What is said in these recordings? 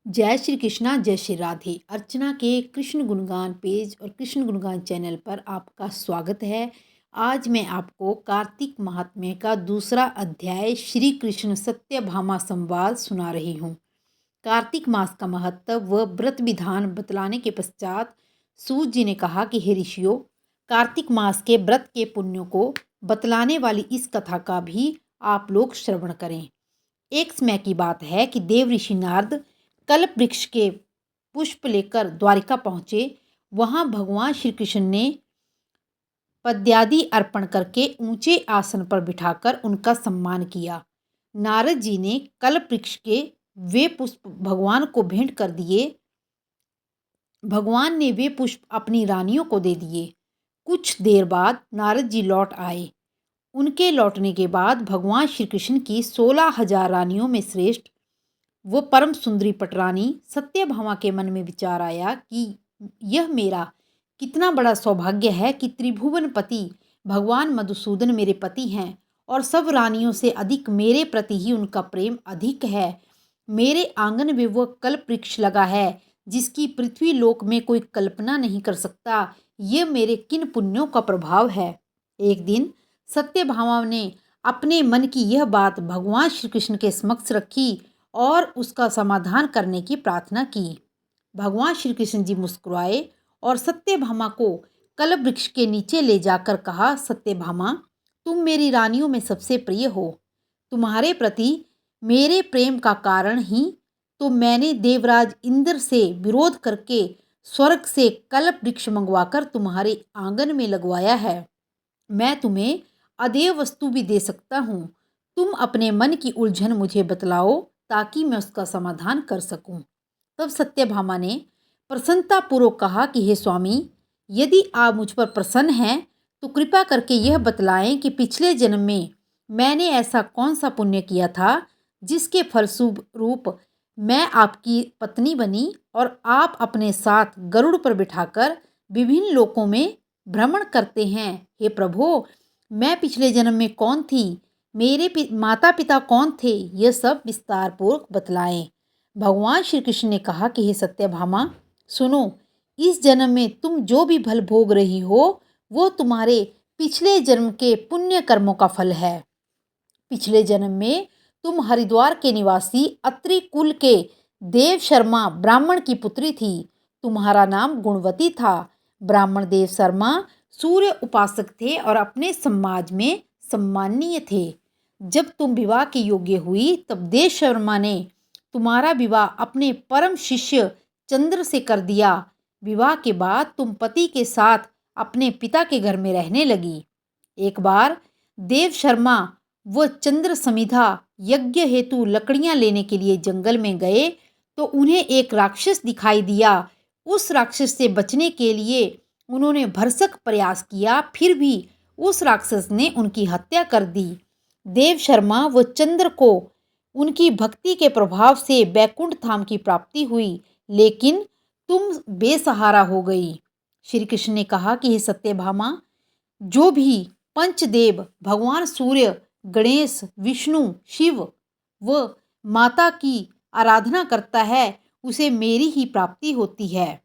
जय श्री कृष्णा, जय श्री राधे। अर्चना के कृष्ण गुणगान पेज और कृष्ण गुणगान चैनल पर आपका स्वागत है। आज मैं आपको कार्तिक महात्म्य का दूसरा अध्याय श्री कृष्ण सत्यभामा संवाद सुना रही हूँ। कार्तिक मास का महत्व व व्रत विधान बतलाने के पश्चात सूत जी ने कहा कि हे ऋषियों, कार्तिक मास के व्रत के पुण्यों को बतलाने वाली इस कथा का भी आप लोग श्रवण करें। एक समय की बात है कि देव ऋषि नारद कल्प वृक्ष के पुष्प लेकर द्वारिका पहुंचे। वहां भगवान श्री कृष्ण ने पद्यादि अर्पण करके ऊंचे आसन पर बिठाकर उनका सम्मान किया। नारद जी ने कल्प वृक्ष के वे पुष्प भगवान को भेंट कर दिए। भगवान ने वे पुष्प अपनी रानियों को दे दिए। कुछ देर बाद नारद जी लौट आए। उनके लौटने के बाद भगवान श्री कृष्ण की 16,000 रानियों में श्रेष्ठ वो परम सुंदरी पटरानी सत्यभामा के मन में विचार आया कि यह मेरा कितना बड़ा सौभाग्य है कि त्रिभुवन पति भगवान मधुसूदन मेरे पति हैं और सब रानियों से अधिक मेरे प्रति ही उनका प्रेम अधिक है। मेरे आंगन में वह कल्प वृक्ष लगा है जिसकी पृथ्वी लोक में कोई कल्पना नहीं कर सकता। यह मेरे किन पुण्यों का प्रभाव है। एक दिन सत्यभामा ने अपने मन की यह बात भगवान श्री कृष्ण के समक्ष रखी और उसका समाधान करने की प्रार्थना की। भगवान श्री कृष्ण जी मुस्कुराए और सत्यभामा को कल्प वृक्ष के नीचे ले जाकर कहा, सत्यभामा, तुम मेरी रानियों में सबसे प्रिय हो। तुम्हारे प्रति मेरे प्रेम का कारण ही तो मैंने देवराज इंद्र से विरोध करके स्वर्ग से कल्प वृक्ष मंगवाकर तुम्हारे आंगन में लगवाया है। मैं तुम्हें अदेय वस्तु भी दे सकता हूँ। तुम अपने मन की उलझन मुझे बतलाओ ताकि मैं उसका समाधान कर सकूं। तब सत्यभामा ने प्रसन्नतापूर्वक कहा कि हे स्वामी, यदि आप मुझ पर प्रसन्न हैं तो कृपा करके यह बतलाएं कि पिछले जन्म में मैंने ऐसा कौन सा पुण्य किया था जिसके फलस्वरूप मैं आपकी पत्नी बनी और आप अपने साथ गरुड़ पर बिठाकर विभिन्न लोकों में भ्रमण करते हैं। हे प्रभु, मैं पिछले जन्म में कौन थी, मेरे माता पिता कौन थे, यह सब विस्तार पूर्वक बतलाएं। भगवान श्री कृष्ण ने कहा कि हे सत्यभामा, सुनो, इस जन्म में तुम जो भी फल भोग रही हो वो तुम्हारे पिछले जन्म के पुण्य कर्मों का फल है। पिछले जन्म में तुम हरिद्वार के निवासी अत्रि कुल के देव शर्मा ब्राह्मण की पुत्री थी। तुम्हारा नाम गुणवती था। ब्राह्मण देव शर्मा सूर्य उपासक थे और अपने समाज में सम्माननीय थे। जब तुम विवाह के योग्य हुई तब देव शर्मा ने तुम्हारा विवाह अपने परम शिष्य चंद्र से कर दिया। विवाह के बाद तुम पति के साथ अपने पिता के घर में रहने लगी। एक बार देव शर्मा व चंद्र समिधा यज्ञ हेतु लकड़ियां लेने के लिए जंगल में गए तो उन्हें एक राक्षस दिखाई दिया। उस राक्षस से बचने के लिए उन्होंने भरसक प्रयास किया, फिर भी उस राक्षस ने उनकी हत्या कर दी। देव शर्मा व चंद्र को उनकी भक्ति के प्रभाव से बैकुंठ धाम की प्राप्ति हुई, लेकिन तुम बेसहारा हो गई। श्री कृष्ण ने कहा कि हे सत्यभामा, जो भी पंचदेव भगवान सूर्य, गणेश, विष्णु, शिव व माता की आराधना करता है उसे मेरी ही प्राप्ति होती है।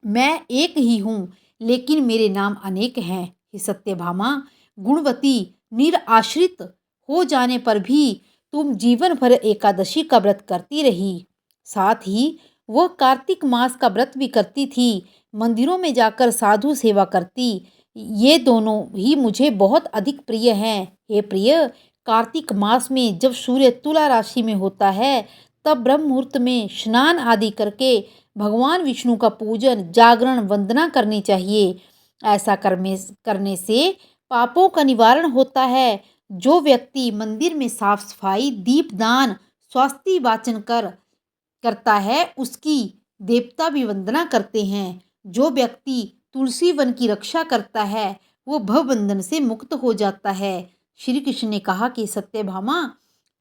मैं एक ही हूँ लेकिन मेरे नाम अनेक हैं। हे सत्यभामा, गुणवती निराश्रित हो जाने पर भी तुम जीवन भर एकादशी का व्रत करती रही। साथ ही वह कार्तिक मास का व्रत भी करती थी। मंदिरों में जाकर साधु सेवा करती। ये दोनों ही मुझे बहुत अधिक प्रिय हैं। हे प्रिय, कार्तिक मास में जब सूर्य तुला राशि में होता है तब ब्रह्म मुहूर्त में स्नान आदि करके भगवान विष्णु का पूजन, जागरण, वंदना करनी चाहिए। ऐसा करने से पापों का निवारण होता है। जो व्यक्ति मंदिर में साफ सफाई, दीपदान, स्वास्ति वाचन करता है उसकी देवता भी वंदना करते हैं। जो व्यक्ति तुलसी वन की रक्षा करता है वो भवबंधन से मुक्त हो जाता है। श्री कृष्ण ने कहा कि सत्यभामा,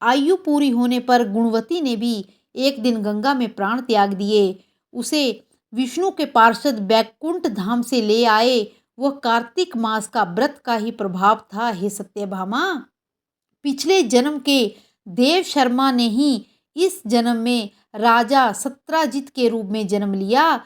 आयु पूरी होने पर गुणवती ने भी एक दिन गंगा में प्राण त्याग दिए। उसे विष्णु के पार्षद बैकुंठ धाम से ले आए। वह कार्तिक मास का व्रत का ही प्रभाव था। हे सत्यभामा, पिछले जन्म के देव शर्मा ने ही इस जन्म में राजा सत्राजित के रूप में जन्म लिया।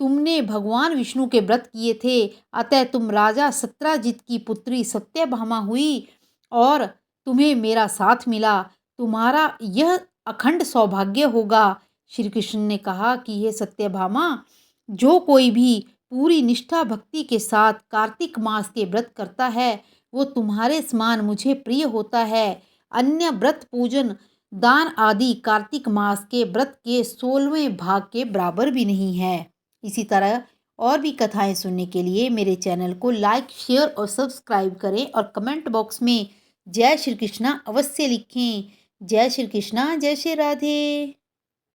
तुमने भगवान विष्णु के व्रत किए थे, अतः तुम राजा सत्राजित की पुत्री सत्यभामा हुई और तुम्हें मेरा साथ मिला। तुम्हारा यह अखंड सौभाग्य होगा। श्री कृष्ण ने कहा कि हे सत्यभामा, जो कोई भी पूरी निष्ठा भक्ति के साथ कार्तिक मास के व्रत करता है, वो तुम्हारे समान मुझे प्रिय होता है। अन्य व्रत, पूजन, दान आदि कार्तिक मास के व्रत के 16वें भाग के बराबर भी नहीं है। इसी तरह और भी कथाएं सुनने के लिए मेरे चैनल को लाइक, शेयर और सब्सक्राइब करें और कमेंट बॉक्स में जय श्री कृष्णा अवश्य लिखें। जय श्री कृष्णा, जय श्री राधे।